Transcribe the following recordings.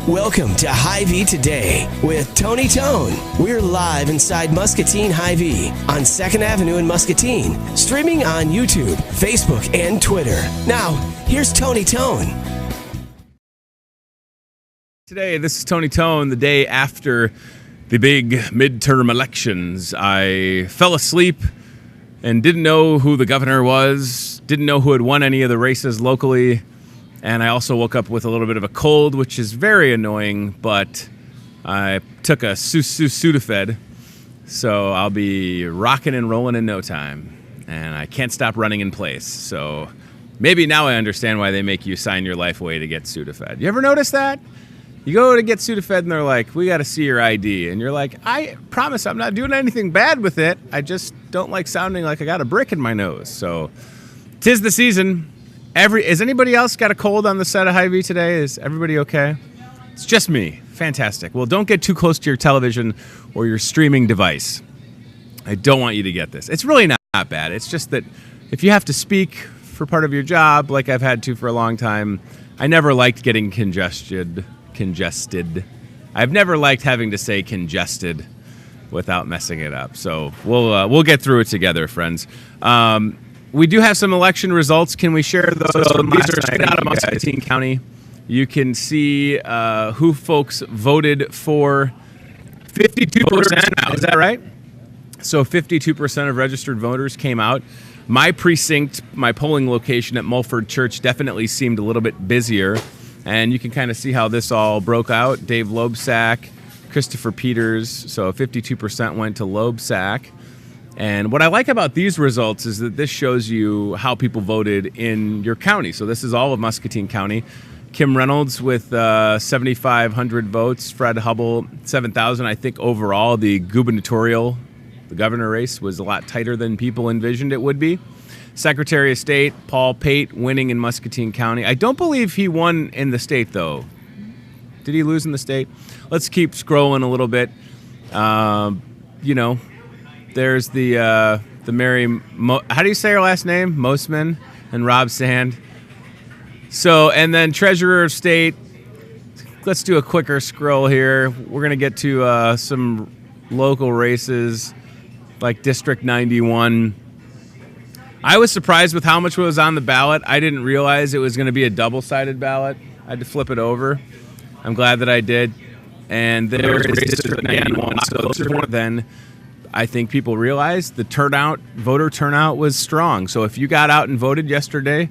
Welcome to Hy-Vee Today with Tony Tone. We're live inside Muscatine Hy-Vee on 2nd Avenue in Muscatine, streaming on YouTube, Facebook, and Twitter. Now, here's Tony Tone. Today, this is Tony Tone, the day after the big midterm elections. I fell asleep and didn't know who the governor was, didn't know who had won any of the races locally. And I also woke up with a little bit of a cold, which is very annoying, but I took a Sudafed, so I'll be rocking and rolling in no time. And I can't stop running in place. So maybe now I understand why they make you sign your life away to get Sudafed. You ever notice that? You go to get Sudafed and they're like, we got to see your ID. And you're like, I promise I'm not doing anything bad with it. I just don't like sounding like I got a brick in my nose. So 'tis the season. Is anybody else got a cold on the set of Hy-Vee today? Is everybody okay? It's just me. Fantastic. Well, don't get too close to your television or your streaming device. I don't want you to get this. It's really not bad. It's just that if you have to speak for part of your job, like I've had to for a long time, I never liked getting congested. I've never liked having to say congested without messing it up. So we'll get through it together, friends. We do have some election results. Can we share those? These are straight out of Muscatine County. You can see who folks voted for. 52% now. Is that right? So 52% of registered voters came out. My precinct, my polling location at Mulford Church definitely seemed a little bit busier. And you can kind of see how this all broke out. Dave Loebsack, Christopher Peters. So 52% went to Loebsack. And what I like about these results is that this shows you how people voted in your county. So this is all of Muscatine County. Kim Reynolds with 7,500 votes. Fred Hubble, 7,000. I think overall the governor race was a lot tighter than people envisioned it would be. Secretary of State, Paul Pate, winning in Muscatine County. I don't believe he won in the state, though. Did he lose in the state? Let's keep scrolling a little bit. There's the Mary, how do you say her last name? Mosman and Rob Sand. So, and then Treasurer of State. Let's do a quicker scroll here. We're going to get to some local races like District 91. I was surprised with how much was on the ballot. I didn't realize it was going to be a double-sided ballot. I had to flip it over. I'm glad that I did. And there is District 91. So closer than I think people realized. The voter turnout was strong. So if you got out and voted yesterday,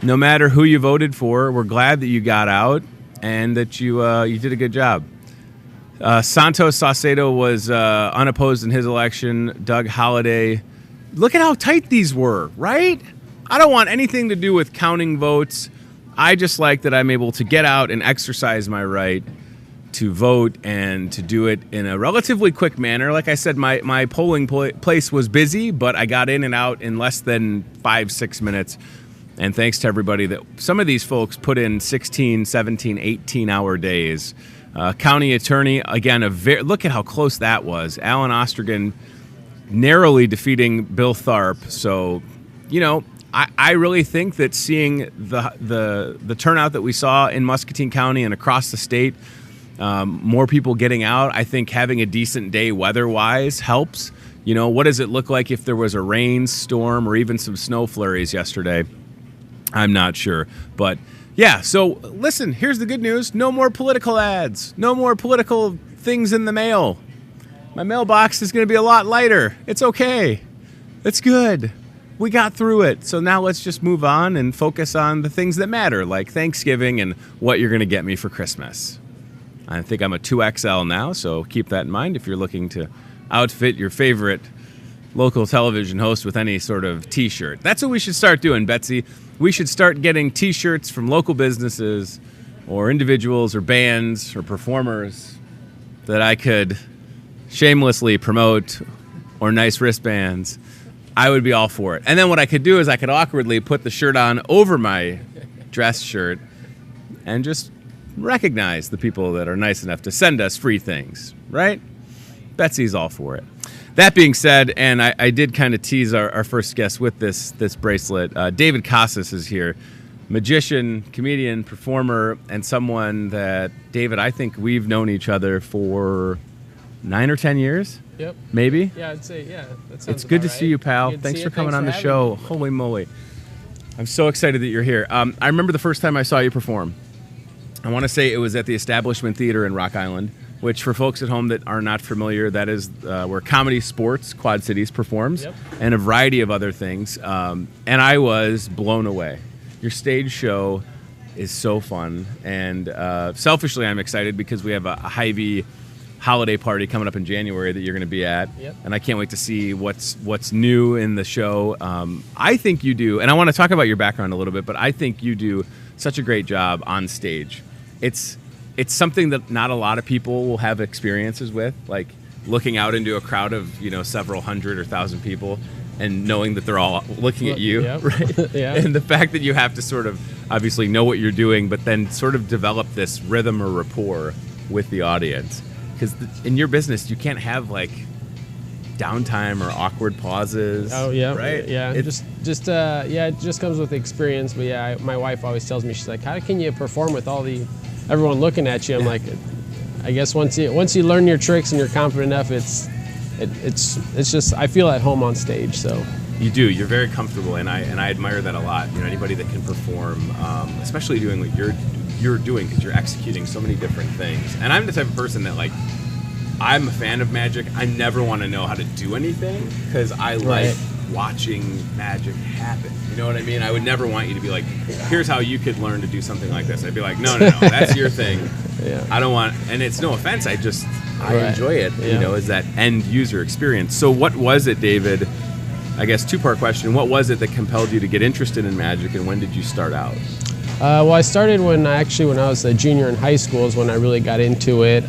no matter who you voted for, we're glad that you got out and that you did a good job. Santos Saucedo was unopposed in his election. Doug Holliday. Look at how tight these were, right? I don't want anything to do with counting votes. I just like that I'm able to get out and exercise my right to vote and to do it in a relatively quick manner. Like I said, my polling place was busy, but I got in and out in less than 5-6 minutes. And thanks to everybody that some of these folks put in 16, 17, 18-hour days. County attorney, again, look at how close that was. Alan Ostergen narrowly defeating Bill Tharp. So, I really think that seeing the turnout that we saw in Muscatine County and across the state, more people getting out, I think having a decent day weather-wise helps. What does it look like if there was a rain, storm, or even some snow flurries yesterday? I'm not sure. But, yeah, so listen, here's the good news. No more political ads. No more political things in the mail. My mailbox is going to be a lot lighter. It's okay. It's good. We got through it. So now let's just move on and focus on the things that matter, like Thanksgiving and what you're going to get me for Christmas. I think I'm a 2XL now, so keep that in mind if you're looking to outfit your favorite local television host with any sort of T-shirt. That's what we should start doing, Betsy. We should start getting T-shirts from local businesses or individuals or bands or performers that I could shamelessly promote, or nice wristbands. I would be all for it. And then what I could do is I could awkwardly put the shirt on over my dress shirt and just recognize the people that are nice enough to send us free things, right? Betsy's all for it. That being said, and I did kind of tease our first guest with this bracelet, David Casas is here. magician, comedian, performer, and someone that, David, I think we've known each other for 9 or 10 years. Yep. Maybe? Yeah, I'd say, yeah. That sounds It's good to about see right. you, pal. Good to Thanks see for you. coming Thanks on for the having show. me. Holy moly. I'm so excited that you're here. I remember the first time I saw you perform. I want to say it was at the Establishment Theater in Rock Island, which for folks at home that are not familiar, that is where Comedy Sports Quad Cities performs, Yep. and a variety of other things. And I was blown away. Your stage show is so fun. And selfishly, I'm excited because we have a Hy-Vee holiday party coming up in January that you're going to be at. Yep. And I can't wait to see what's new in the show. I think you do, and I want to talk about your background a little bit, but I think you do such a great job on stage. It's something that not a lot of people will have experiences with, like looking out into a crowd of, several hundred or thousand people and knowing that they're all looking at you, Yep. right? Yeah. And the fact that you have to sort of obviously know what you're doing, but then sort of develop this rhythm or rapport with the audience. Because in your business, you can't have like downtime or awkward pauses. Oh yeah, right. Yeah, it just comes with experience. But yeah, my wife always tells me, she's like, "How can you perform with everyone looking at you?" I'm like, I guess once you learn your tricks and you're confident enough, it's just I feel at home on stage. So you do. You're very comfortable, and I admire that a lot. Anybody that can perform, especially doing what you're doing, because you're executing so many different things. And I'm the type of person that like. I'm a fan of magic. I never want to know how to do anything because I like watching magic happen. You know what I mean? I would never want you to be like, here's how you could learn to do something like this. I'd be like, no, that's your thing. Yeah. I don't want, and it's no offense. I enjoy it, Yeah. as that end user experience. So what was it, David? I guess two-part question. What was it that compelled you to get interested in magic, and when did you start out? Well, I started when I was a junior in high school is when I really got into it.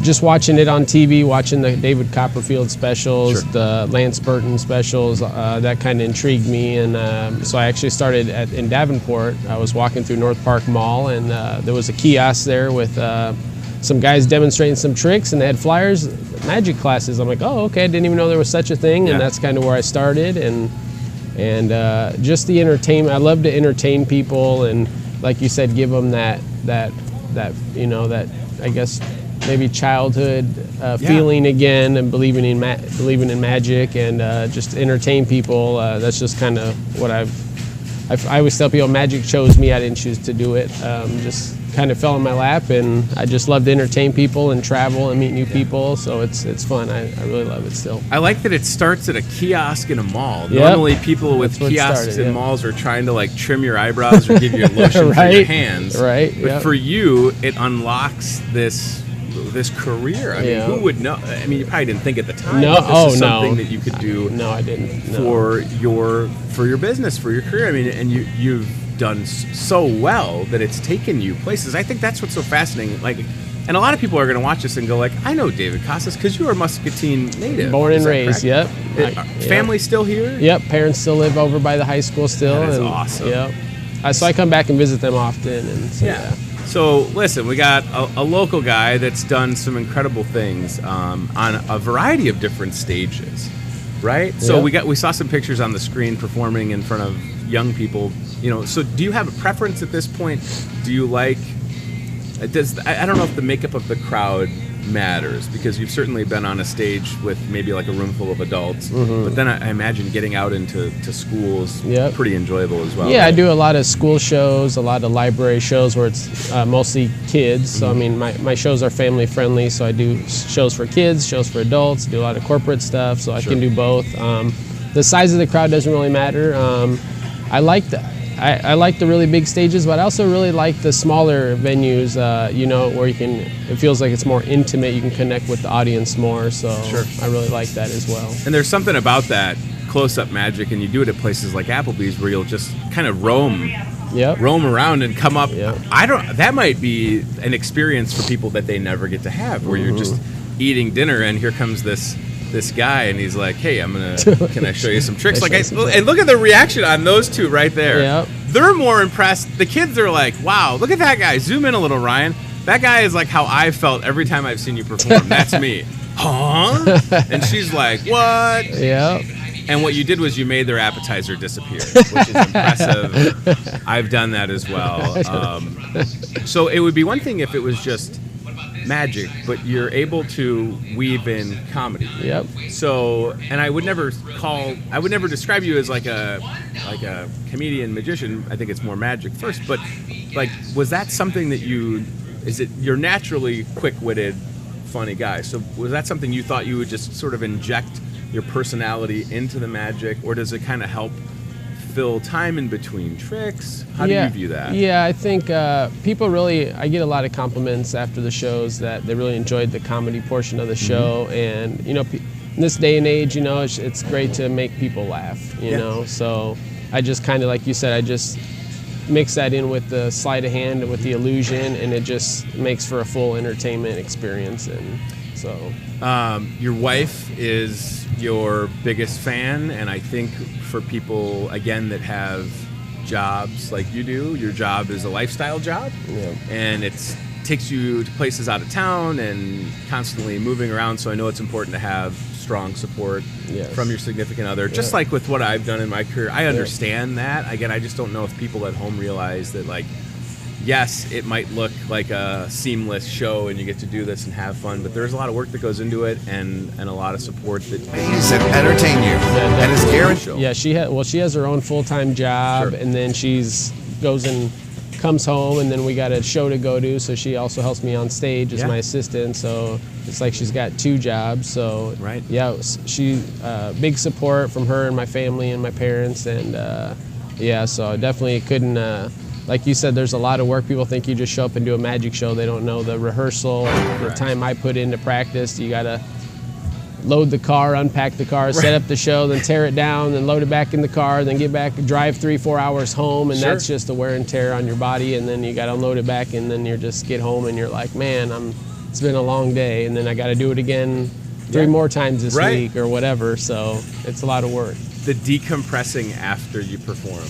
Just watching it on TV, watching the David Copperfield specials, Sure. the Lance Burton specials, that kind of intrigued me. And so I actually started in Davenport. I was walking through North Park Mall, and there was a kiosk there with some guys demonstrating some tricks, and they had flyers, magic classes. I'm like, oh, okay, I didn't even know there was such a thing, Yeah. and that's kind of where I started. And just the entertainment. I love to entertain people, and like you said, give them that I guess. Maybe childhood feeling again, and believing in magic, and just entertain people. That's just kind of what I always tell people. Magic chose me. I didn't choose to do it. Just kind of fell in my lap, and I just love to entertain people and travel and meet new people. So it's fun. I really love it still. I like that it starts at a kiosk in a mall. Yep. Normally, people with That's where it kiosks started, in yeah. malls are trying to like trim your eyebrows or give you a lotion for your Right. hands. Right, But yep. for you, it unlocks this career. I mean, Yeah. who would know? I mean, you probably didn't think at the time. No, But this is no. something that you could do. No, I didn't. No. for your business, for your career. I mean, and you've done so well that it's taken you places. I think that's what's so fascinating. Like, and a lot of people are going to watch this and go like, I know David Casas because you are a Muscatine native. Born Is and that raised. correct? Yep. Family still here? Yep. Parents still live over by the high school still. That is and, awesome. Yep. So I come back and visit them often, and so, Yeah. So listen, we got a local guy that's done some incredible things on a variety of different stages, right? So Yep. we saw some pictures on the screen performing in front of young people. So do you have a preference at this point? Do you like? I don't know if the makeup of the crowd matters, because you've certainly been on a stage with maybe like a room full of adults, but then I imagine getting out into schools Yep. pretty enjoyable as well. Yeah, right? I do a lot of school shows, a lot of library shows where it's mostly kids. So I mean, my shows are family friendly. So I do shows for kids, shows for adults. Do a lot of corporate stuff. So I can do both. The size of the crowd doesn't really matter. I like I like the really big stages, but I also really like the smaller venues. Where it feels like it's more intimate. You can connect with the audience more. So Sure. I really like that as well. And there's something about that close-up magic, and you do it at places like Applebee's where you'll just kind of roam Yep. around and come up. Yep. That might be an experience for people that they never get to have, where you're just eating dinner and here comes this guy and he's like, hey, can I show you some tricks? And look at the reaction on those two right there. Yep. They're more impressed. The kids are like, wow, look at that guy. Zoom in a little, Ryan. That guy is like how I felt every time I've seen you perform. That's me. Huh? And she's like, what? Yeah. And what you did was you made their appetizer disappear, which is impressive. I've done that as well. So it would be one thing if it was just magic, but you're able to weave in comedy. Yep. So, and I would never describe you as like a comedian magician. I think it's more magic first. But like, was that something that you're naturally quick-witted, funny guy? So was that something you thought you would just sort of inject your personality into the magic, or does it kind of help fill time in between tricks? How do you view that? Yeah, I think people really, I get a lot of compliments after the shows that they really enjoyed the comedy portion of the show. And, you know, in this day and age, you know, it's great to make people laugh, you know. So I just kind of, like you said, I just mix that in with the sleight of hand and with the illusion, and it just makes for a full entertainment experience. And so your wife is your biggest fan, and I think for people, again, that have jobs like you do, your job is a lifestyle job, and it takes you to places out of town and constantly moving around, so I know it's important to have strong support from your significant other. Just like with what I've done in my career, I understand that. Again, I just don't know if people at home realize that, like, yes, it might look like a seamless show and you get to do this and have fun, but there's a lot of work that goes into it and a lot of support that entertain you and is guaranteed. Yeah, she has her own full-time job, and then goes and comes home, and then we got a show to go to, so she also helps me on stage as my assistant. So it's like she's got two jobs. So she big support from her and my family and my parents, and so I definitely couldn't. Like you said, there's a lot of work. People think you just show up and do a magic show. They don't know the rehearsal, the time I put into practice. You got to load the car, unpack the car, set up the show, then tear it down, then load it back in the car, then get back, drive 3-4 hours home, and that's just the wear and tear on your body. And then you got to unload it back, and then you just get home and you're like, man, it's been a long day, and then I got to do it again 3 more times this week or whatever. So it's a lot of work. The decompressing after you perform.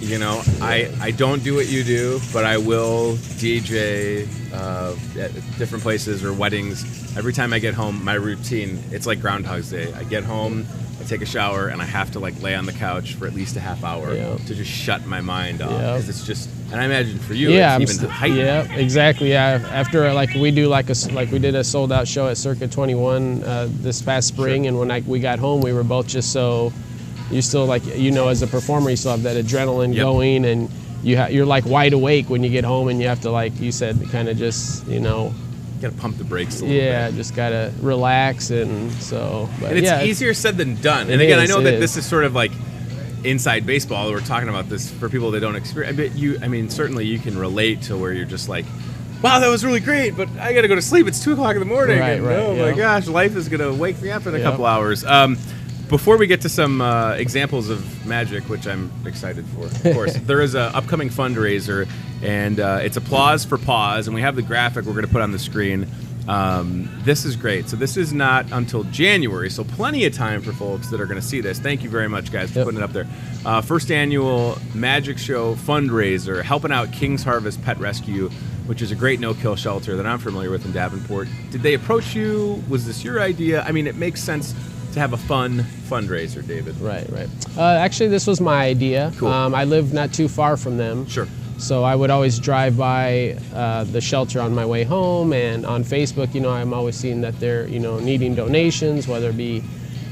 You know, I don't do what you do, but I will DJ at different places or weddings. Every time I get home, my routine, it's like Groundhog's Day. I get home, I take a shower, and I have to like lay on the couch for at least a half hour to just shut my mind off. Because it's just, and I imagine for you, it's even heightened. Yeah, exactly. Yeah, after like we did a sold out show at Circuit 21 this past spring, and when we got home, we were both just so. You still, like, you know, as a performer, you still have that adrenaline going, and you're like wide awake when you get home, and you have to, like you said, kind of just, you know, gotta pump the brakes a little bit. Yeah, just gotta relax, and so. But and it's easier said than done. And again, I know that this is sort of like inside baseball. We're talking about this for people that don't experience. I mean, certainly you can relate to where you're just like, wow, that was really great, but I gotta go to sleep. It's 2:00 in the morning. Right. Oh my gosh, life is gonna wake me up in a couple hours. Before we get to some examples of magic, which I'm excited for, of course, there is an upcoming fundraiser, and it's Applause for Pause, and we have the graphic we're going to put on the screen. This is great. So this is not until January, so plenty of time for folks that are going to see this. Thank you very much, guys, for putting it up there. First annual Magic Show fundraiser, helping out King's Harvest Pet Rescue, which is a great no-kill shelter that I'm familiar with in Davenport. Did they approach you? Was this your idea? I mean, it makes sense to have a fun fundraiser, David. Right. Actually, this was my idea. Cool. I live not too far from them. Sure. So I would always drive by the shelter on my way home, and on Facebook, you know, I'm always seeing that they're, you know, needing donations, whether it be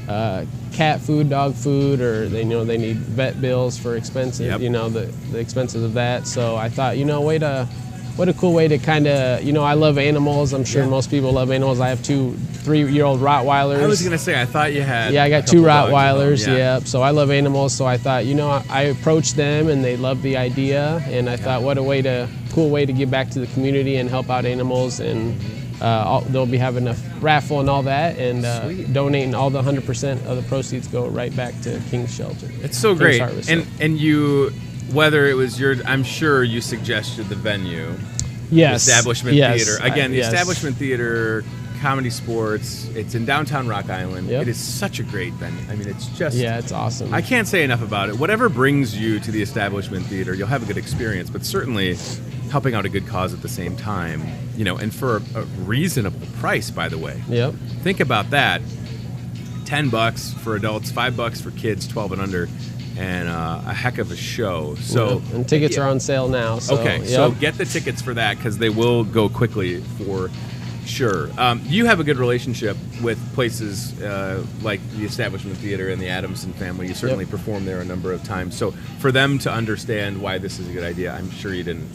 cat food, dog food, or they they need vet bills for expenses, you know, the expenses of that. So I thought, you know, what a cool way to kind of, you know, I love animals. I'm sure most people love animals. I have 2 3-year-old Rottweilers. I was going to say, I thought you had. Yeah, I got 2 Rottweilers. So I love animals. So I thought, you know, I approached them and they loved the idea. And I thought, what a cool way to give back to the community and help out animals. And they'll be having a raffle and all that, and donating all the 100% of the proceeds go right back to King's Shelter. It's so great. And you. Whether it was I'm sure you suggested the venue. Yes. Establishment Theater. Again, the Establishment Theater, Comedy Sports. It's in downtown Rock Island. It is such a great venue. I mean, it's just. Yeah, it's awesome. I can't say enough about it. Whatever brings you to the Establishment Theater, you'll have a good experience, but certainly helping out a good cause at the same time, you know, and for a reasonable price, by the way. Yep. Think about that. $10 for adults, $5 for kids 12 and under, and a heck of a show. So and tickets are on sale now. So, okay, so get the tickets for that because they will go quickly for sure. You have a good relationship with places like the Establishment Theater and the Adamson family. You certainly performed there a number of times. So for them to understand why this is a good idea, I'm sure you didn't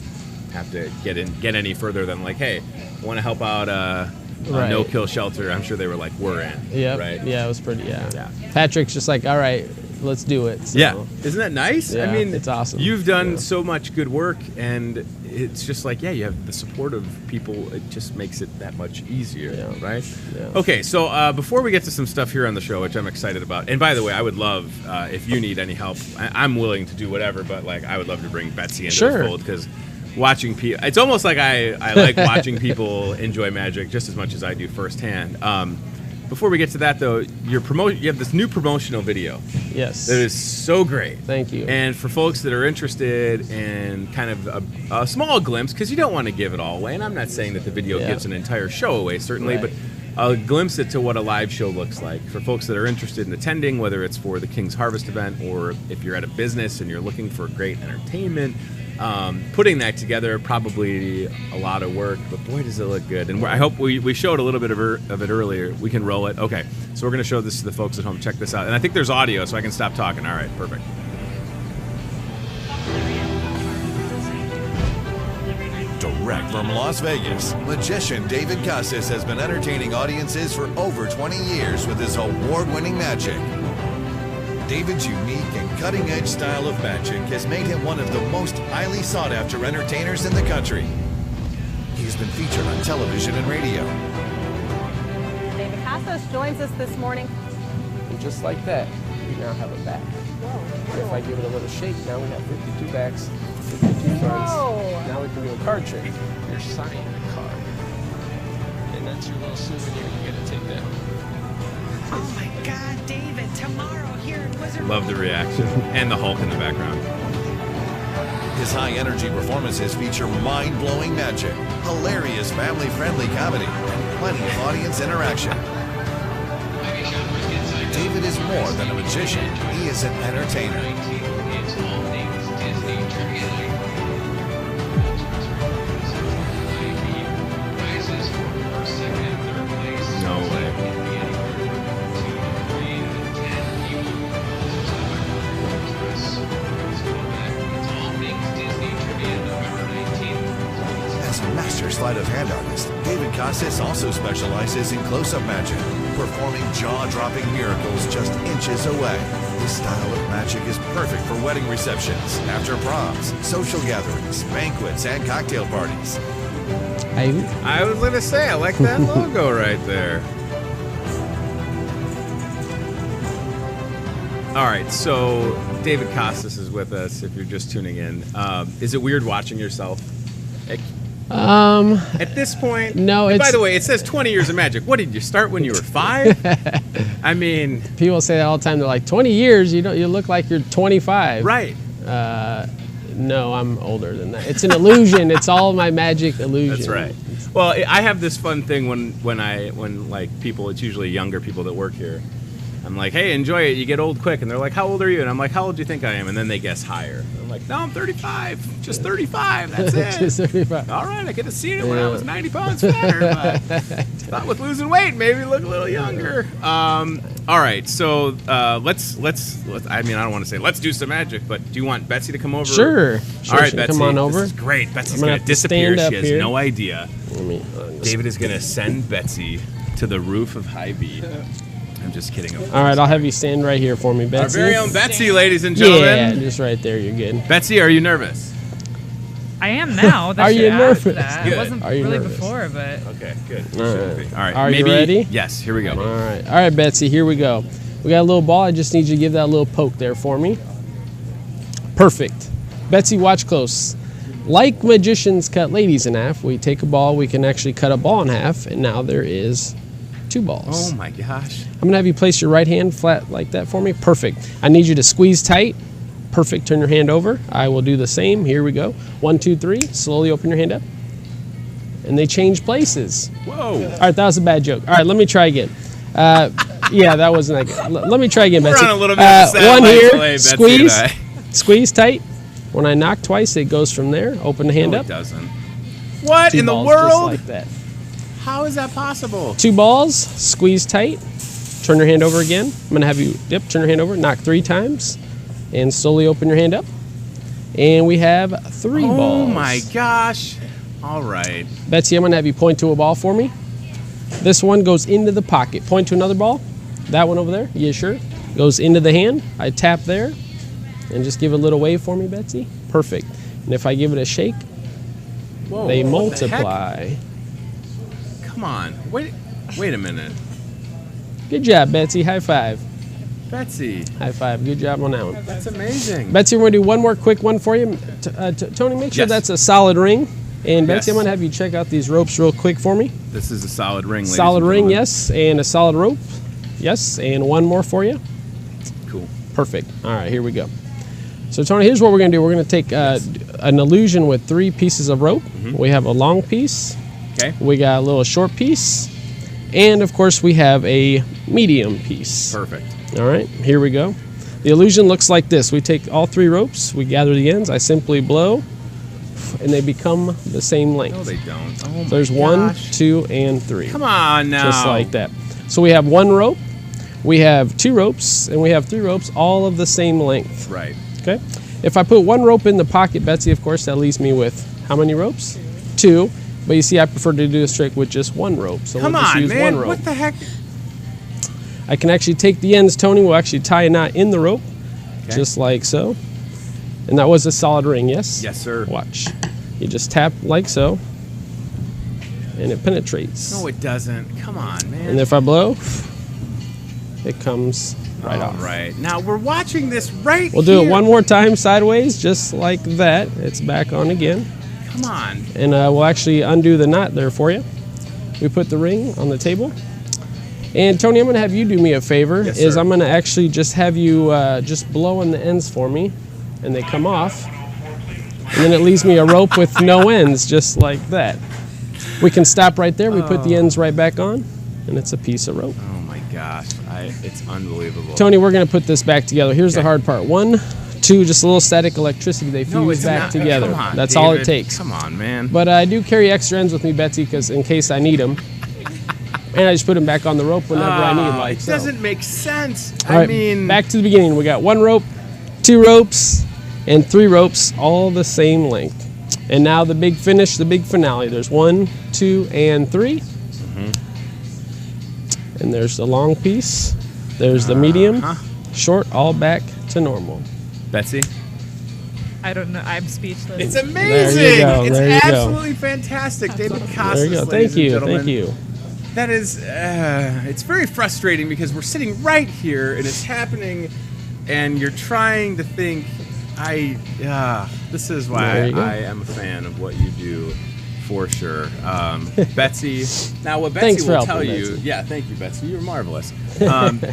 have to get any further than like, hey, I want to help out a no-kill shelter. I'm sure they were like, we're in. Yeah, right? Yeah, it was pretty. Yeah. Patrick's just like, all right, let's do it. So. Yeah, isn't that nice? Yeah, I mean, it's awesome. You've done so much good work, and it's just like, you have the support of people. It just makes it that much easier, right? Yeah. Okay, so before we get to some stuff here on the show, which I'm excited about, and by the way, I would love if you need any help. I'm willing to do whatever, but like I would love to bring Betsy into the fold because watching people, it's almost like I like watching people enjoy magic just as much as I do firsthand. Before we get to that, though, you have this new promotional video. Yes. That is so great. Thank you. And for folks that are interested in kind of a small glimpse, because you don't want to give it all away, and I'm not saying that the video gives an entire show away, certainly, but a glimpse into what a live show looks like. For folks that are interested in attending, whether it's for the King's Harvest event or if you're at a business and you're looking for great entertainment, putting that together, probably a lot of work, but boy, does it look good. And I hope we showed a little bit of it earlier. We can roll it. Okay, so we're going to show this to the folks at home. Check this out. And I think there's audio, so I can stop talking. All right, perfect. Direct from Las Vegas, magician David Casas has been entertaining audiences for over 20 years with his award-winning magic. David's unique and cutting-edge style of magic has made him one of the most highly sought-after entertainers in the country. He's been featured on television and radio. David Casas joins us this morning. And just like that, we now have a back. Whoa. If I give it a little shake, now we have 52 backs, 52 fronts. Now we can do a card trick. You're signing the card. And that's your little souvenir. You gotta take that. Oh my God, David, tomorrow here in Wizard Love the reaction. And the Hulk in the background. His high-energy performances feature mind-blowing magic, hilarious family-friendly comedy, and plenty of audience interaction. David is more than a magician. He is an entertainer. No way. As a master sleight of hand artist, David Casas also specializes in close-up magic, performing jaw-dropping miracles just inches away. His style of magic is perfect for wedding receptions, after proms, social gatherings, banquets, and cocktail parties. I was going to say, I like that logo right there. All right, so David Casas is with us, if you're just tuning in. Is it weird watching yourself? At this point, no. And by the way, it says 20 years of magic. What, did you start when you were 5? I mean, people say that all the time. They're like, 20 years. You look like you're 25. Right. No, I'm older than that. It's an illusion. It's all my magic illusion. That's right. Well, I have this fun thing when like people, it's usually younger people that work here. I'm like, hey, enjoy it. You get old quick. And they're like, how old are you? And I'm like, how old do you think I am? And then they guess higher. I'm like, no, I'm 35. Just 35. That's it. Just 35. All right, I could have seen it when I was 90 pounds fatter. But thought with losing weight, maybe look a little younger. All right, so let's. I mean, I don't want to say let's do some magic, but do you want Betsy to come over? Sure. All right, Betsy. Come on over. This is great. Betsy's going to disappear. She has here. no idea. David is going to send Betsy to the roof of Hy-Vee. I'm just kidding. All right, I'll have you stand right here for me, Betsy. Our very own Betsy, ladies and gentlemen. Yeah, just right there. You're good. Betsy, are you nervous? I am now. Are you nervous? That. Good. I wasn't Are you really nervous? before, but Okay, good. All All right. Are you ready? Yes, here we go. All right, Betsy, here we go. We got a little ball. I just need you to give that a little poke there for me. Perfect. Betsy, watch close. Like magicians cut ladies in half, we take a ball, we can actually cut a ball in half, and now there is 2 balls. Oh my gosh. I'm gonna have you place your right hand flat like that for me. Perfect. I need you to squeeze tight. Perfect. Turn your hand over. I will do the same. Here we go. 1, 2, 3. Slowly open your hand up. And they change places. Whoa. All right, that was a bad joke. All right, let me try again. Yeah, that wasn't that good. Let me try again, We're Betsy. on a little bit of a satellite one here, delay, Betsy squeeze, and squeeze tight. When I knock twice, it goes from there. Open the hand No, up. it doesn't. What 2 in the balls, world? Just like that. How is that possible? 2 balls, squeeze tight. Turn your hand over again. I'm going to have you, turn your hand over, knock 3 times, and slowly open your hand up. And we have 3 balls. Oh my gosh. All right. Betsy, I'm going to have you point to a ball for me. This one goes into the pocket. Point to another ball. That one over there. Yeah, sure. Goes into the hand. I tap there. And just give a little wave for me, Betsy. Perfect. And if I give it a shake, Whoa, they what the heck? multiply. Come on. Wait a minute. Good job, Betsy. High five. Betsy. High five. Good job on that one. That's amazing. Betsy, we're going to do one more quick one for you. Tony, make sure Yes. that's a solid ring. And Betsy, Yes. I'm going to have you check out these ropes real quick for me. This is a solid ring, ladies Solid and ring, gentlemen. yes. And a solid rope. Yes. And one more for you. Cool. Perfect. All right, here we go. So, Tony, here's what we're going to do. We're going to take an illusion with 3 pieces of rope. We have a long piece. Okay. We got a little short piece. And, of course, we have a medium piece. Perfect. All right, here we go. The illusion looks like this. We take all 3 ropes. We gather the ends. I simply blow, and they become the same length. No, they don't. Oh my There's gosh. 1, 2, and 3. Come on now. Just like that. So we have 1 rope, we have 2 ropes, and we have 3 ropes, all of the same length. Right. Okay. If I put 1 rope in the pocket, Betsy, of course, that leaves me with how many ropes? 2. But you see, I prefer to do this trick with just 1 rope. So Come we'll just on, use man. 1 rope. What the heck? I can actually take the ends, Tony. We'll actually tie a knot in the rope, Okay. just like so. And that was a solid ring, yes? Yes, sir. Watch. You just tap like so, and it penetrates. No, it doesn't. Come on, man. And if I blow, it comes right All off. right. Now we're watching this right We'll do here. it one more time sideways, just like that. It's back on again. Come on. And we'll actually undo the knot there for you. We put the ring on the table. And Tony, I'm going to have you do me a favor. Yes, is sir. I'm going to actually just have you just blow on the ends for me, and they come off. And then it leaves me a rope with no ends, just like that. We can stop right there. We put the ends right back on, and it's a piece of rope. Oh my gosh. It's unbelievable. Tony, we're going to put this back together. Here's the Okay. hard part. 1, 2, just a little static electricity. They no, fuse it's back not. together. Come on, That's all it David. takes. Come on, man. But I do carry extra ends with me, Betsy, because in case I need them. And I just put them back on the rope whenever I need, like it so. doesn't make sense. All I right, mean, back to the beginning. We got 1 rope, 2 ropes, and 3 ropes, all the same length. And now the big finish, the big finale. There's 1, 2, and 3. And there's the long piece. There's the medium, short, all back to normal. Betsy. I don't know. I'm speechless. It's amazing. There you go, It's there you go. absolutely fantastic. David Casas, There you go. ladies Thank you. and gentlemen. Thank you. That is, it's very frustrating because we're sitting right here and it's happening, and you're trying to think. This is There why you go. I am a fan of what you do, for sure. Betsy. Now, what Thanks Betsy for will helping, tell you. Betsy. Yeah, thank you, Betsy. You're marvelous.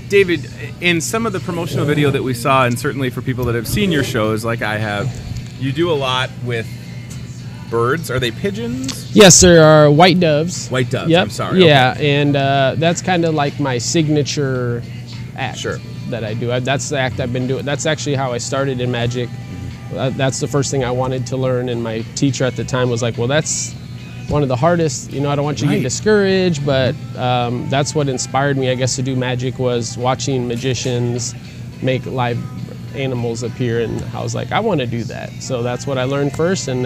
David, in some of the promotional video that we saw, and certainly for people that have seen your shows, like I have, you do a lot with birds. Are they pigeons? Yes, there are white doves. White doves. Yep. I'm sorry. Yeah, and that's kind of like my signature act Sure. that I do. That's the act I've been doing. That's actually how I started in magic. That's the first thing I wanted to learn, and my teacher at the time was like, well, that's one of the hardest. You know, I don't want you to Right. get discouraged, but that's what inspired me, I guess, to do magic was watching magicians make live animals appear, and I was like, I want to do that. So that's what I learned first, and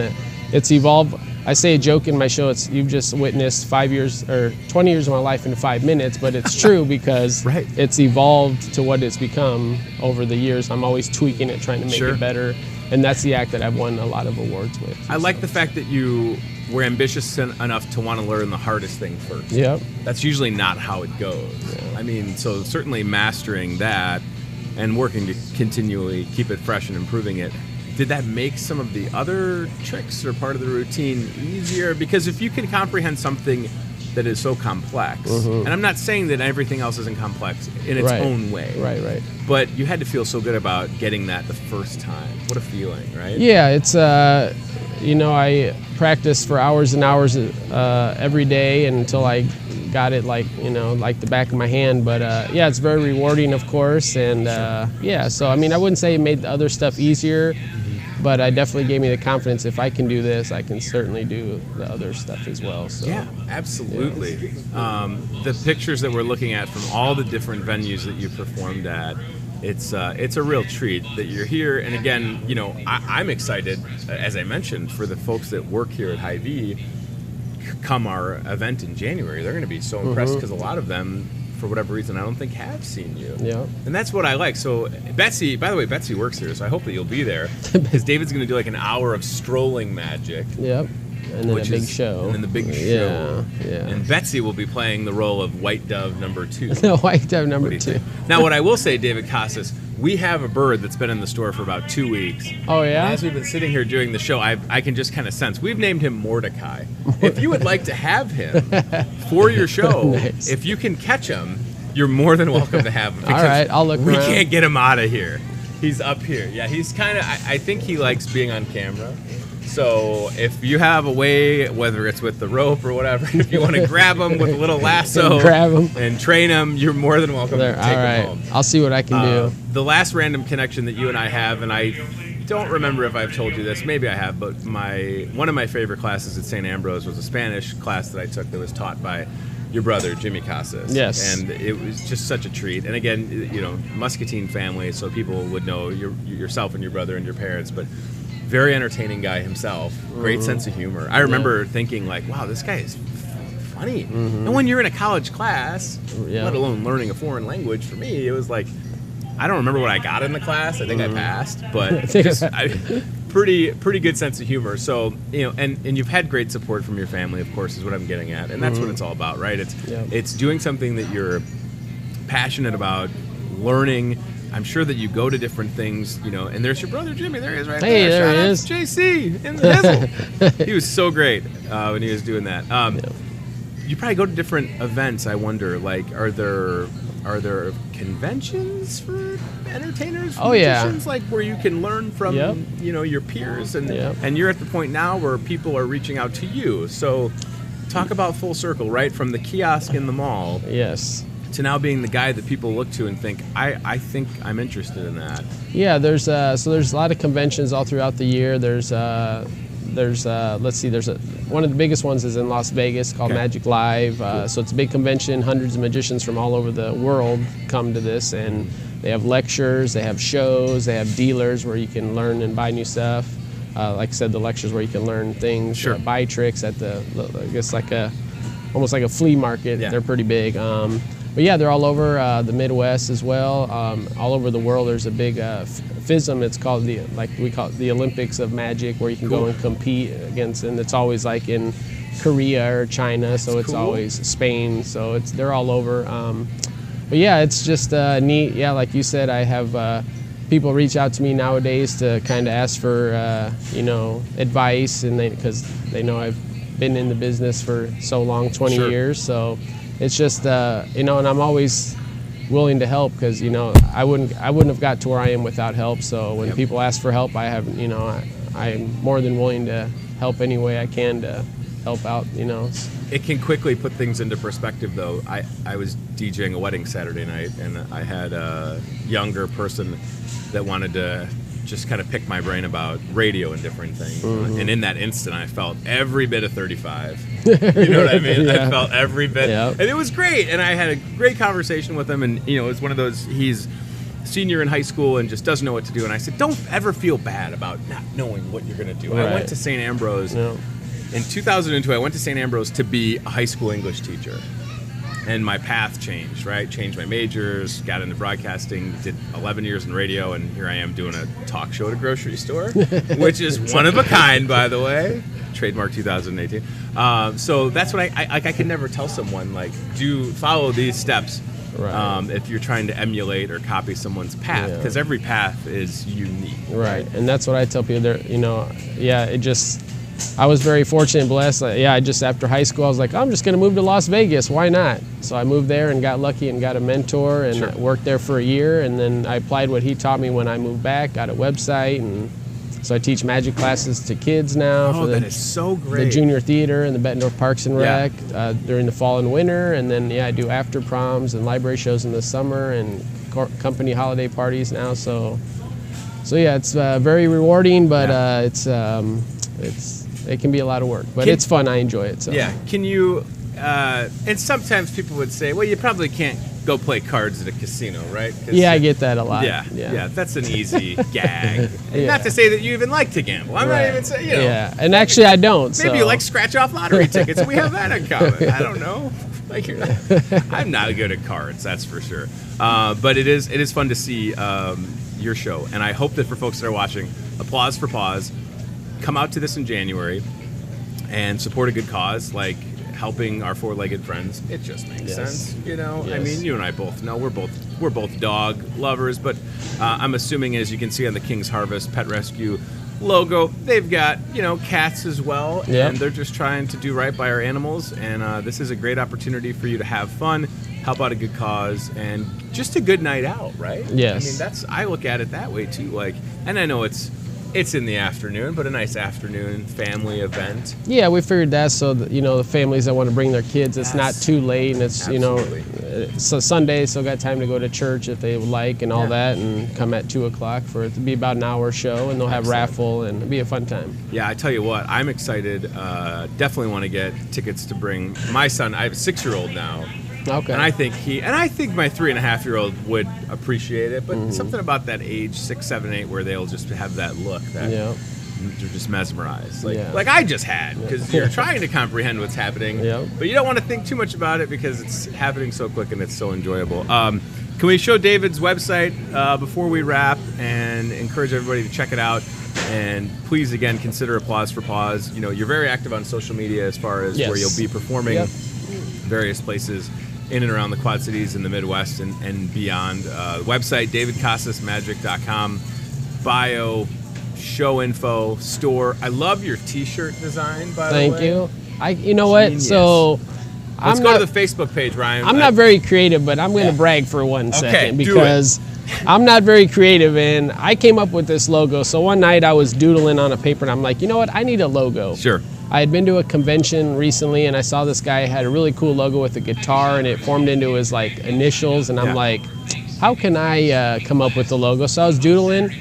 it's evolved. I say a joke in my show, it's you've just witnessed 5 years or 20 years of my life in 5 minutes, but it's true because Right. it's evolved to what it's become over the years. I'm always tweaking it, trying to make Sure. it better, and that's the act that I've won a lot of awards with. I like the fact that you were ambitious enough to want to learn the hardest thing first. Yep. That's usually not how it goes. I mean, so certainly mastering that and working to continually keep it fresh and improving it. Did that make some of the other tricks or part of the routine easier? Because if you can comprehend something that is so complex, and I'm not saying that everything else isn't complex in its Right. own way, Right. but you had to feel so good about getting that the first time. What a feeling, right? Yeah, it's you know, I practice for hours and hours every day until I got it like like the back of my hand. But yeah, it's very rewarding, of course, and yeah. So I mean, I wouldn't say it made the other stuff easier, but it definitely gave me the confidence. If I can do this, I can certainly do the other stuff as well. So yeah, absolutely. Yeah. The pictures that we're looking at from all the different venues that you performed at. It's a real treat that you're here, and again, I'm excited, as I mentioned, for the folks that work here at Hy-Vee. Come our event in January, they're going to be so impressed because a lot of them, for whatever reason, I don't think have seen you. Yeah, and that's what I like. So Betsy, by the way, Betsy works here, so I hope that you'll be there because David's going to do like an hour of strolling magic. Yep. And then a big show. And then the big show. Yeah. And Betsy will be playing the role of White Dove number 2. The White Dove number 2. Now, what I will say, David Casas, we have a bird that's been in the store for about 2 weeks. Oh, yeah? And as we've been sitting here doing the show, I can just kind of sense. We've named him Mordecai. If you would like to have him for your show, nice. If you can catch him, you're more than welcome to have him. All right, I'll look We around. Can't get him out of here. He's up here. Yeah, he's kind of, I think he likes being on camera. So if you have a way, whether it's with the rope or whatever, if you want to grab him with a little lasso grab him and train him, you're more than welcome to take him home. I'll see what I can do. The last random connection that you and I have, and I don't remember if I've told you this, maybe I have, but one of my favorite classes at St. Ambrose was a Spanish class that I took that was taught by your brother, Jimmy Casas. Yes. And it was just such a treat. And again, Muscatine family, so people would know yourself and your brother and your parents, but very entertaining guy himself. Great sense of humor. I remember thinking like, wow, this guy is funny. And when you're in a college class, let alone learning a foreign language, for me, it was like, I don't remember what I got in the class. I think I passed, but just, pretty good sense of humor. So, and you've had great support from your family, of course, is what I'm getting at. And that's what it's all about, right? It's doing something that you're passionate about, learning. I'm sure that you go to different things, and there's your brother Jimmy. There he is right there. Hey, there Shout he out is. to JC in the hizzle. He was so great when he was doing that. You probably go to different events, I wonder. Like, are there conventions for entertainers, for musicians, like where you can learn from your peers, and you're at the point now where people are reaching out to you. So talk about full circle, right? From the kiosk in the mall. Yes. To now being the guy that people look to and think, I think I'm interested in that. Yeah, there's a lot of conventions all throughout the year. There's one of the biggest ones is in Las Vegas called Magic Live. So it's a big convention. Hundreds of magicians from all over the world come to this, and they have lectures, they have shows, they have dealers where you can learn and buy new stuff. Like I said, the lectures where you can learn things, buy tricks at I guess almost like a flea market. Yeah. They're pretty big. But yeah, they're all over the Midwest as well. All over the world, there's a big FISM. It's called we call it the Olympics of Magic, where you can go and compete against, and it's always like in Korea or China, so it's always Spain. So they're all over. But yeah, it's just neat. Yeah, like you said, I have people reach out to me nowadays to kind of ask for advice, and because they know I've been in the business for so long, 20 years. So it's just and I'm always willing to help, because I wouldn't have got to where I am without help. So when people ask for help, I'm more than willing to help any way I can to help out. It can quickly put things into perspective, though. I was DJing a wedding Saturday night, and I had a younger person that wanted to just kind of pick my brain about radio and different things. And in that instant, I felt every bit of 35. You know what I mean? I felt every bit. And it was great. And I had a great conversation with him. And, it was one of those, he's senior in high school and just doesn't know what to do. And I said, don't ever feel bad about not knowing what you're going to do. I went to St. Ambrose. In 2002, I went to St. Ambrose to be a high school English teacher. And my path changed, right? Changed my majors, got into broadcasting, did 11 years in radio, and here I am doing a talk show at a grocery store, which is one of a kind, by the way. Trademark 2018. So that's what I can never tell someone, like, follow these steps if you're trying to emulate or copy someone's path, because every path is unique. Right, and that's what I tell people. I was very fortunate and blessed. Just after high school, I was like, I'm just going to move to Las Vegas. Why not? So I moved there and got lucky and got a mentor and worked there for a year. And then I applied what he taught me when I moved back, got a website, and So I teach magic classes to kids now. Oh, that is so great. The junior theater and the Bettendorf Parks and Rec during the fall and winter. And then, I do after proms and library shows in the summer and company holiday parties now. So it's very rewarding, but it can be a lot of work. But it's fun. I enjoy it. So. Yeah. Can you, and sometimes people would say, well, you probably can't go play cards at a casino, right? Yeah, I get that a lot. Yeah, that's an easy gag. Not to say that you even like to gamble. I'm not even saying, Yeah, and actually I don't. Maybe you like scratch-off lottery tickets. We have that in common. I don't know. Like I'm not good at cards, that's for sure. But it is fun to see your show, and I hope that for folks that are watching, Applause for Pause, come out to this in January and support a good cause like helping our four-legged friends. It just makes sense, I mean, you and I both know we're both dog lovers, but I'm assuming, as you can see on the King's Harvest Pet Rescue logo, they've got cats as well, and they're just trying to do right by our animals. And this is a great opportunity for you to have fun, help out a good cause, and just a good night out, right? Yes. I mean, I look at it that way too. Like, and I know it's in the afternoon, but a nice afternoon family event. Yeah, we figured that so that, the families that want to bring their kids, it's not too late, and it's it's a Sunday, so got time to go to church if they would like and all that, and come at 2:00 for it to be about an hour show, and they'll have raffle, and it'll be a fun time. Yeah, I tell you what, I'm excited. Definitely want to get tickets to bring my son. I have a 6-year-old now. Okay. And I think my 3.5-year-old would appreciate it, but something about that age, 6, 7, 8, where they'll just have that look that they're just mesmerized, like I just had, because you're trying to comprehend what's happening, but you don't want to think too much about it because it's happening so quick and it's so enjoyable. Can we show David's website before we wrap and encourage everybody to check it out? And please, again, consider Applause for Pause. You're very active on social media as far as where you'll be performing various places in and around the Quad Cities and the Midwest and beyond. Website, davidcasasmagic.com. Bio, show info, store. I love your T-shirt design, by the way. Thank you. You know what? So let's go to the Facebook page, Ryan. I'm not very creative, but I'm going to brag for 1 second do because I'm not very creative, and I came up with this logo. So one night I was doodling on a paper, and I'm like, you know what? I need a logo. Sure. I had been to a convention recently, and I saw this guy had a really cool logo with a guitar, and it formed into his initials, and I'm like, how can I come up with the logo? So I was doodling,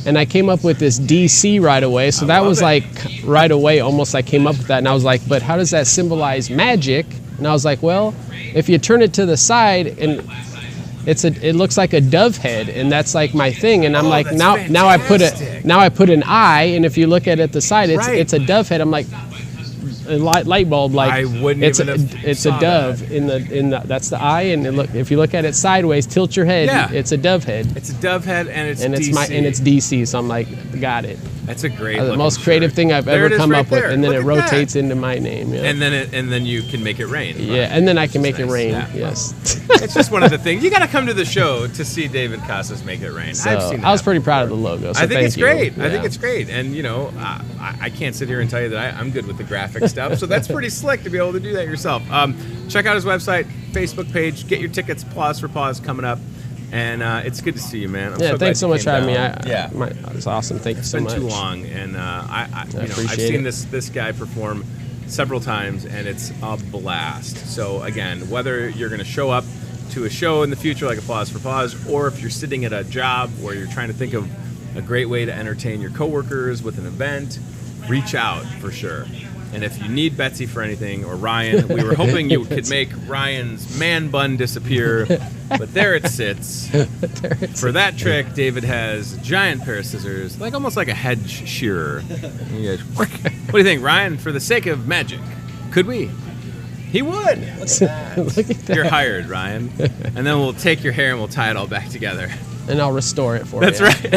and I came up with this DC right away. So that was right away, almost I came up with that, and I was like, but how does that symbolize magic? And I was like, well, if you turn it to the side, and it looks like a dove head, and that's like my thing. And I'm like, now I put an eye, and if you look at it at the side, it's a dove head. I'm like, a light bulb, I wouldn't it's even a dove that. in the that's the eye, and if you look at it sideways, tilt your head, it's a dove head. It's a dove head, and it's DC. It's DC. So I'm like, got it. That's a great. The most creative thing I've ever come up with, and then it rotates into my name. Yeah. And then you can make it rain. Yeah, and then I can make it rain. Yeah. Yes. It's just one of the things. You got to come to the show to see David Casas make it rain. So, I've seen that I was pretty proud of the logo. So I think it's great. Yeah. I think it's great. And I can't sit here and tell you that I'm good with the graphic stuff. So that's pretty slick to be able to do that yourself. Check out his website, Facebook page. Get your tickets. Applause for Pause coming up. And it's good to see you, man. Thanks so much for having me. It's awesome. Thank you so much. It's been too long, and I've seen this guy perform several times, and it's a blast. So again, whether you're going to show up to a show in the future like Applause for Pause, or if you're sitting at a job where you're trying to think of a great way to entertain your coworkers with an event, reach out for sure. And if you need Betsy for anything, or Ryan, we were hoping you could make Ryan's man bun disappear, but there it sits. For that trick, David has a giant pair of scissors, almost like a hedge shearer. What do you think, Ryan? For the sake of magic, could we? He would. Look at that. Look at that. You're hired, Ryan. And then we'll take your hair and we'll tie it all back together. And I'll restore it for you. That's right.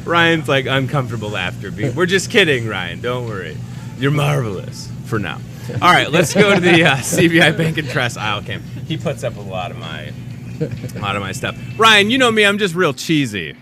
Ryan's uncomfortable laughter beat. We're just kidding, Ryan. Don't worry. You're marvelous for now. All right, let's go to the CBI Bank and Trust aisle cam. He puts up a lot of my stuff. Ryan, you know me. I'm just real cheesy,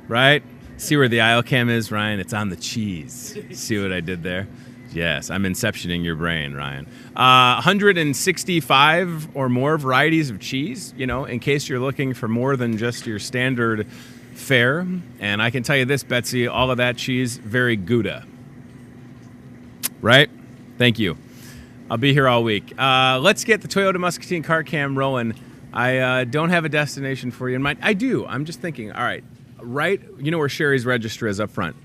right? See where the aisle cam is, Ryan? It's on the cheese. See what I did there? Yes, I'm inceptioning your brain, Ryan. 165 or more varieties of cheese, in case you're looking for more than just your standard fare. And I can tell you this, Betsy, all of that cheese, very Gouda. Right? Thank you. I'll be here all week. Let's get the Toyota Muscatine car cam rolling. I don't have a destination for you in mind. I do. I'm just thinking, all right, you know where Sherry's Register is up front.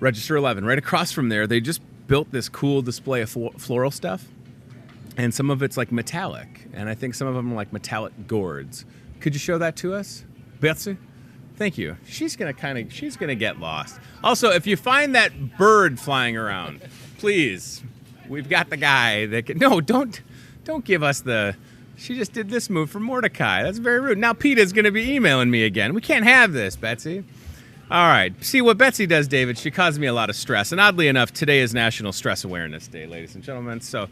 Register 11. Right across from there, they just built this cool display of floral stuff. And some of it's like metallic. And I think some of them are like metallic gourds. Could you show that to us, Betsy? Thank you. She's gonna get lost. Also, if you find that bird flying around, please, we've got the guy that can. No, don't give us the. She just did this move for Mordecai. That's very rude. Now PETA's gonna be emailing me again. We can't have this, Betsy. All right. See what Betsy does, David. She caused me a lot of stress, and oddly enough, today is National Stress Awareness Day, ladies and gentlemen. So.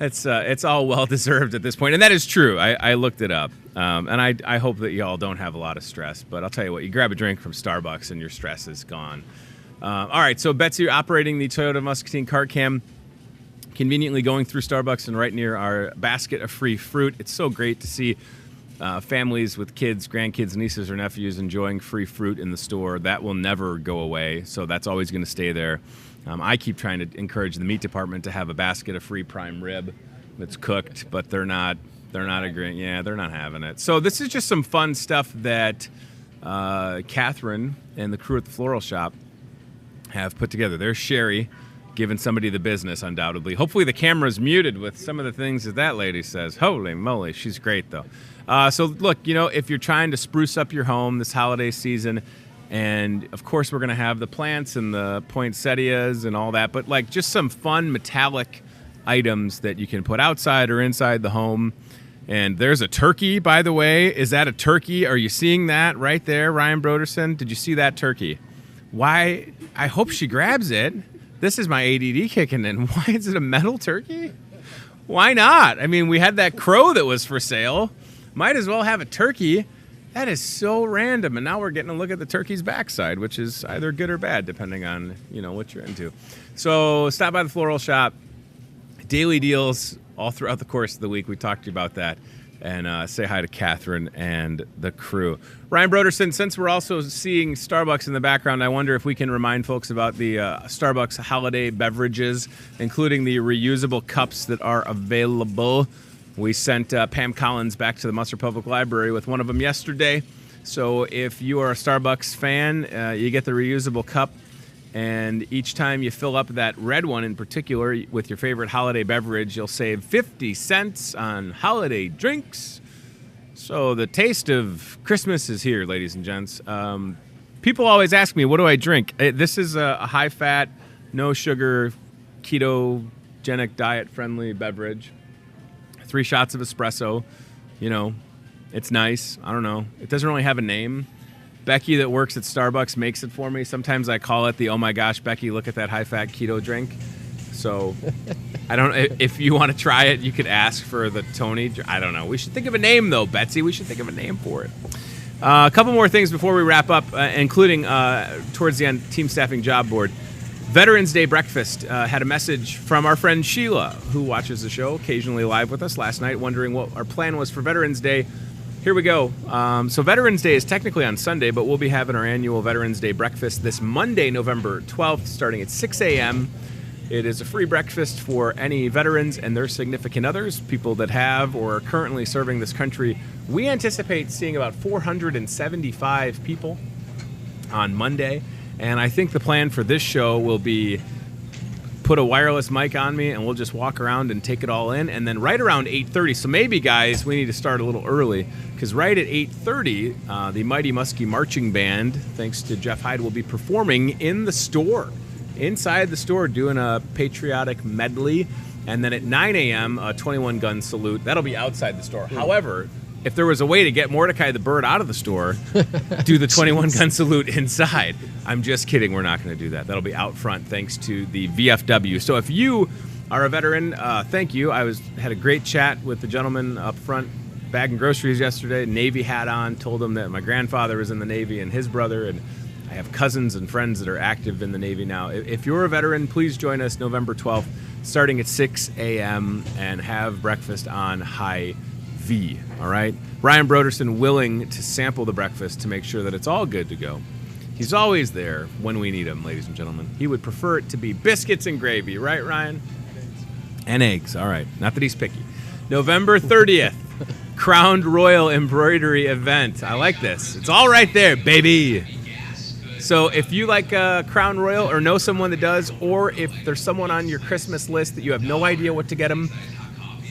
It's all well-deserved at this point. And that is true. I looked it up. And I hope that y'all don't have a lot of stress. But I'll tell you what, you grab a drink from Starbucks and your stress is gone. All right, so Betsy, operating the Toyota Muscatine Car Cam, conveniently going through Starbucks and right near our basket of free fruit. It's so great to see families with kids, grandkids, nieces, or nephews enjoying free fruit in the store. That will never go away, so that's always going to stay there. I keep trying to encourage the meat department to have a basket of free prime rib that's cooked, but they're not agreeing. Yeah, they're not having it. So this is just some fun stuff that Catherine and the crew at the floral shop have put together. There's Sherry giving somebody the business, undoubtedly. Hopefully the camera's muted with some of the things that lady says. Holy moly, she's great, though. So look, if you're trying to spruce up your home this holiday season, and, of course, we're going to have the plants and the poinsettias and all that, but, like, just some fun metallic items that you can put outside or inside the home. And there's a turkey, by the way. Is that a turkey? Are you seeing that right there, Ryan Broderson? Did you see that turkey? Why? I hope she grabs it. This is my ADD kicking in. Why is it a metal turkey? Why not? I mean, we had that crow that was for sale. Might as well have a turkey. That is so random, and now we're getting a look at the turkey's backside, which is either good or bad, depending on, what you're into. So stop by the floral shop. Daily deals all throughout the course of the week. We talked to you about that. And say hi to Catherine and the crew. Ryan Broderson, since we're also seeing Starbucks in the background, I wonder if we can remind folks about the Starbucks holiday beverages, including the reusable cups that are available. We sent Pam Collins back to the Munster Public Library with one of them yesterday. So if you are a Starbucks fan, you get the reusable cup. And each time you fill up that red one in particular with your favorite holiday beverage, you'll save 50 cents on holiday drinks. So the taste of Christmas is here, ladies and gents. People always ask me, what do I drink? This is a high-fat, no-sugar, ketogenic, diet-friendly beverage. 3 shots of espresso, it's nice. I don't know. It doesn't really have a name. Becky that works at Starbucks makes it for me. Sometimes I call it the, oh my gosh, Becky, look at that high-fat keto drink. So I don't. If you want to try it, you could ask for the Tony. I don't know. We should think of a name, though, Betsy. We should think of a name for it. A couple more things before we wrap up, including towards the end, Team Staffing Job Board. Veterans Day breakfast had a message from our friend Sheila, who watches the show occasionally live with us last night, wondering what our plan was for Veterans Day. Here we go. So Veterans Day is technically on Sunday, but we'll be having our annual Veterans Day breakfast this Monday, November 12th, starting at 6 a.m. It is a free breakfast for any veterans and their significant others, people that have or are currently serving this country. We anticipate seeing about 475 people on Monday. And I think the plan for this show will be put a wireless mic on me and we'll just walk around and take it all in. And then right around 8:30, so maybe, guys, we need to start a little early because right at 8:30, the Mighty Muskie Marching Band, thanks to Jeff Hyde, will be performing in the store, inside the store, doing a patriotic medley. And then at 9 a.m., a 21-gun salute. That'll be outside the store. However, if there was a way to get Mordecai the Bird out of the store, do the 21-gun salute inside. I'm just kidding. We're not going to do that. That'll be out front thanks to the VFW. So if you are a veteran, thank you. I had a great chat with the gentleman up front bagging groceries yesterday. Navy hat on. Told him that my grandfather was in the Navy and his brother. And I have cousins and friends that are active in the Navy now. If you're a veteran, please join us November 12th, starting at 6 a.m. and have breakfast on Hy-Vee. Hy-Vee, all right? Ryan Broderson willing to sample the breakfast to make sure that it's all good to go. He's always there when we need him, ladies and gentlemen. He would prefer it to be biscuits and gravy, right, Ryan? And eggs, all right. Not that he's picky. November 30th, Crowned Royal Embroidery Event. I like this. It's all right there, baby. So if you like Crown Royal or know someone that does, or if there's someone on your Christmas list that you have no idea what to get them,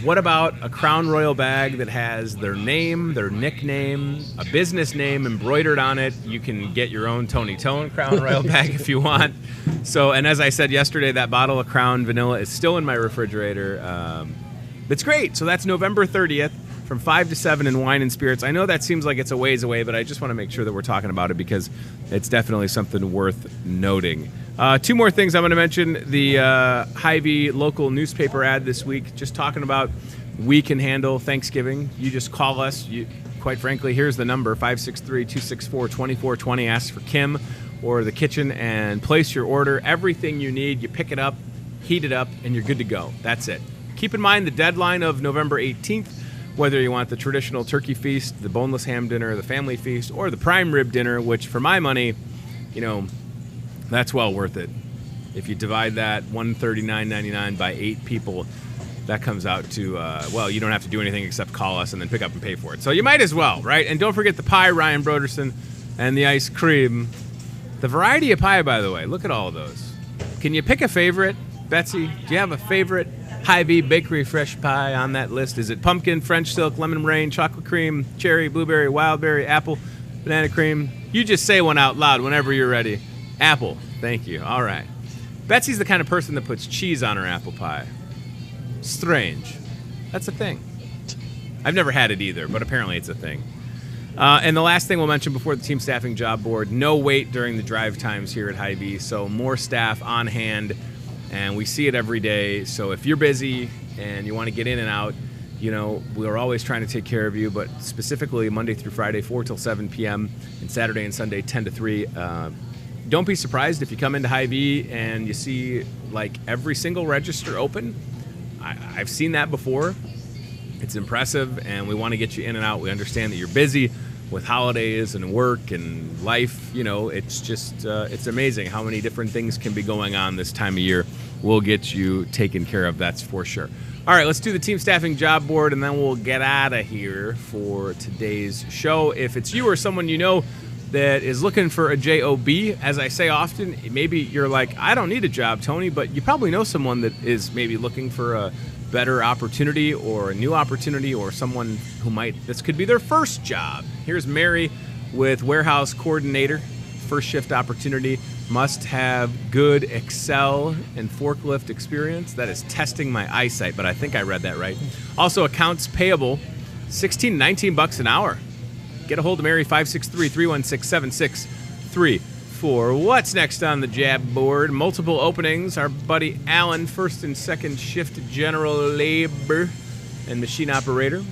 what about a Crown Royal bag that has their name, their nickname, a business name embroidered on it? You can get your own Tony Tone Crown Royal bag if you want. So, and as I said yesterday, that bottle of Crown Vanilla is still in my refrigerator. That's great. So that's November 30th from 5 to 7 in Wine and Spirits. I know that seems like it's a ways away, but I just want to make sure that we're talking about it because it's definitely something worth noting. Two more things I'm going to mention. The Hy-Vee local newspaper ad this week, just talking about we can handle Thanksgiving. You just call us. Quite frankly, here's the number, 563-264-2420. Ask for Kim or the kitchen and place your order. Everything you need, you pick it up, heat it up, and you're good to go. That's it. Keep in mind the deadline of November 18th, whether you want the traditional turkey feast, the boneless ham dinner, the family feast, or the prime rib dinner, which for my money, that's well worth it. If you divide that $139.99 by 8 people, that comes out to, you don't have to do anything except call us and then pick up and pay for it. So you might as well, right? And don't forget the pie, Ryan Broderson, and the ice cream. The variety of pie, by the way, look at all of those. Can you pick a favorite? Betsy, do you have a favorite Hy-Vee Bakery fresh pie on that list? Is it pumpkin, French silk, lemon meringue, chocolate cream, cherry, blueberry, wild berry, apple, banana cream? You just say one out loud whenever you're ready. Apple. Thank you. All right. Betsy's the kind of person that puts cheese on her apple pie. Strange. That's a thing. I've never had it either, but apparently it's a thing. And the last thing we'll mention before the team staffing job board, no wait during the drive times here at Hy-Vee, so more staff on hand, and we see it every day. So if you're busy and you want to get in and out, we're always trying to take care of you, but specifically Monday through Friday, 4 till 7 p.m., and Saturday and Sunday, 10 to 3. Don't be surprised if you come into Hy-Vee and you see like every single register open. I've seen that before. It's impressive, and we want to get you in and out. We understand that you're busy with holidays and work and life. It's just it's amazing how many different things can be going on this time of year. We'll get you taken care of, that's for sure. All right, let's do the team staffing job board, and then we'll get out of here for today's show. If it's you or someone you know that is looking for a job, as I say often, maybe you're like, I don't need a job, Tony, but you probably know someone that is maybe looking for a better opportunity or a new opportunity, or someone who this could be their first job. Here's Mary with warehouse coordinator, first shift opportunity, must have good Excel and forklift experience. That is testing my eyesight, but I think I read that right. Also accounts payable, $19 an hour. Get a hold of Mary, 563-316-7634. What's next on the job board? Multiple openings. Our buddy Alan, first and second shift general labor and machine operator.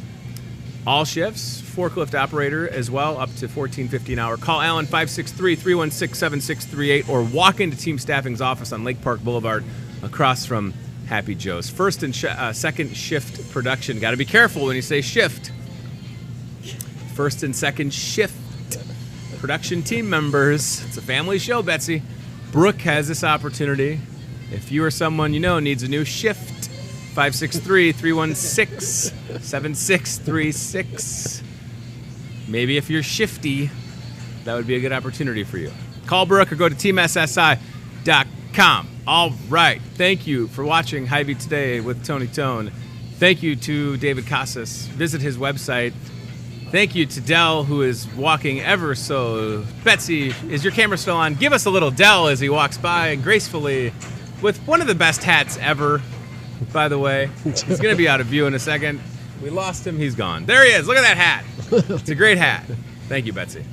All shifts, forklift operator as well, up to $14.50 an hour. Call Alan, 563-316-7638, or walk into Team Staffing's office on Lake Park Boulevard across from Happy Joe's. First and second shift production. Got to be careful when you say shift. First and second shift production team members. It's a family show, Betsy. Brooke has this opportunity. If you or someone you know needs a new shift, 563-316-7636. Maybe if you're shifty, that would be a good opportunity for you. Call Brooke or go to teamssi.com. All right. Thank you for watching Hy-Vee Today with Tony Tone. Thank you to David Casas. Visit his website. Thank you to Dell, who is walking ever so. Betsy, is your camera still on? Give us a little Dell as he walks by gracefully with one of the best hats ever, by the way. He's going to be out of view in a second. We lost him. He's gone. There he is. Look at that hat. It's a great hat. Thank you, Betsy.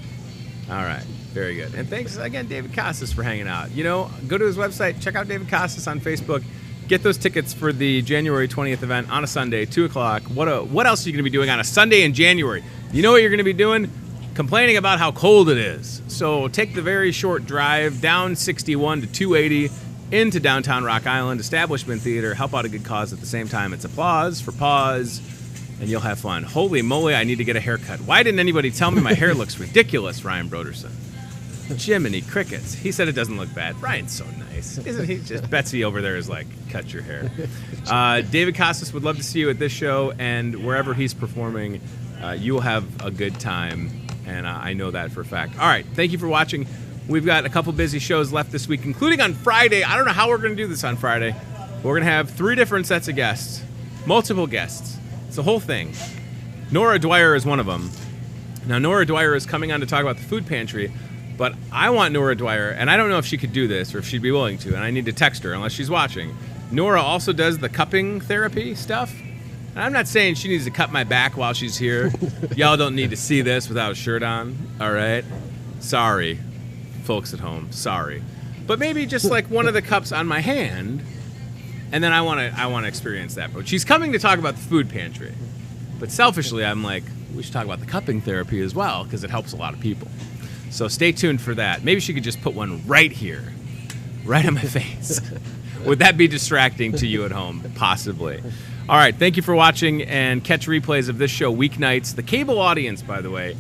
All right. Very good. And thanks again, David Casas, for hanging out. Go to his website. Check out David Casas on Facebook. Get those tickets for the January 20th event on a Sunday, 2 o'clock. What else are you going to be doing on a Sunday in January? You know what you're going to be doing? Complaining about how cold it is. So take the very short drive down 61 to 280 into downtown Rock Island, Establishment Theater. Help out a good cause at the same time. It's applause for pause and you'll have fun. Holy moly, I need to get a haircut. Why didn't anybody tell me my hair looks ridiculous, Ryan Broderson? Jiminy Crickets. He said it doesn't look bad. Ryan's so nice. Isn't he? Just Betsy over there is like, cut your hair. David Casas would love to see you at this show, and wherever he's performing, you will have a good time, and I know that for a fact. All right, thank you for watching. We've got a couple busy shows left this week, including on Friday. I don't know how we're going to do this on Friday. We're going to have 3 different sets of guests, multiple guests. It's the whole thing. Nora Dwyer is one of them. Now, Nora Dwyer is coming on to talk about the food pantry, but I want Nora Dwyer, and I don't know if she could do this or if she'd be willing to, and I need to text her unless she's watching. Nora also does the cupping therapy stuff. And I'm not saying she needs to cut my back while she's here. Y'all don't need to see this without a shirt on, all right? Sorry, folks at home, sorry. But maybe just like one of the cups on my hand, and then I want to experience that. But she's coming to talk about the food pantry. But selfishly, I'm like, we should talk about the cupping therapy as well, because it helps a lot of people. So stay tuned for that. Maybe she could just put one right here, right on my face. Would that be distracting to you at home? Possibly. All right, thank you for watching, and catch replays of this show weeknights. The cable audience, by the way,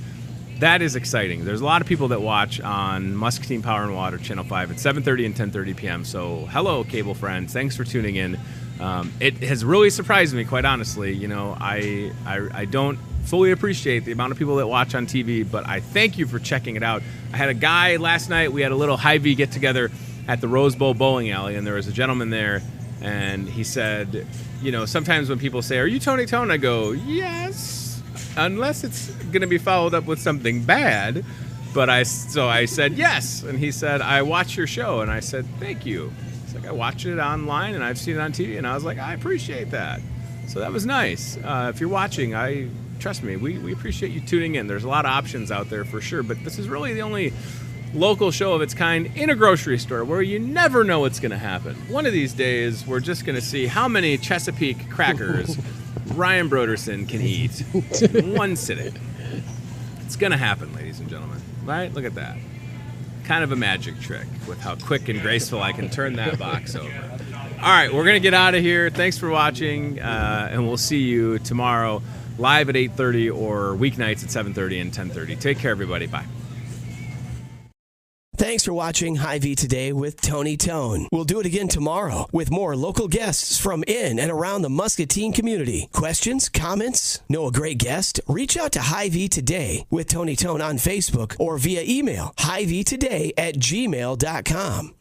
that is exciting. There's a lot of people that watch on Muscatine Power and Water, Channel 5 at 7:30 and 10:30 p.m. So hello, cable friends. Thanks for tuning in. It has really surprised me, quite honestly. You know, I don't fully appreciate the amount of people that watch on TV, but I thank you for checking it out. I had a guy last night, we had a little Hy-Vee get-together at the Rose Bowl bowling alley, and there was a gentleman there, and he said, you know, sometimes when people say, are you Tony Tone? I go, yes, unless it's going to be followed up with something bad. So I said, yes. And he said, I watch your show. And I said, thank you. He's like, I watch it online and I've seen it on TV. And I was like, I appreciate that. So that was nice. If you're watching, trust me, we appreciate you tuning in. There's a lot of options out there for sure, but this is really the only local show of its kind in a grocery store where you never know what's going to happen. One of these days, we're just going to see how many Chesapeake crackers Ryan Broderson can eat in one sitting. It's going to happen, ladies and gentlemen. Right? Look at that. Kind of a magic trick with how quick and graceful I can turn that box over. All right, we're going to get out of here. Thanks for watching, and we'll see you tomorrow live at 8:30 or weeknights at 7:30 and 10:30. Take care, everybody. Bye. Thanks for watching Hy-Vee Today with Tony Tone. We'll do it again tomorrow with more local guests from in and around the Muscatine community. Questions? Comments? Know a great guest? Reach out to Hy-Vee Today with Tony Tone on Facebook or via email, hyveetoday@gmail.com.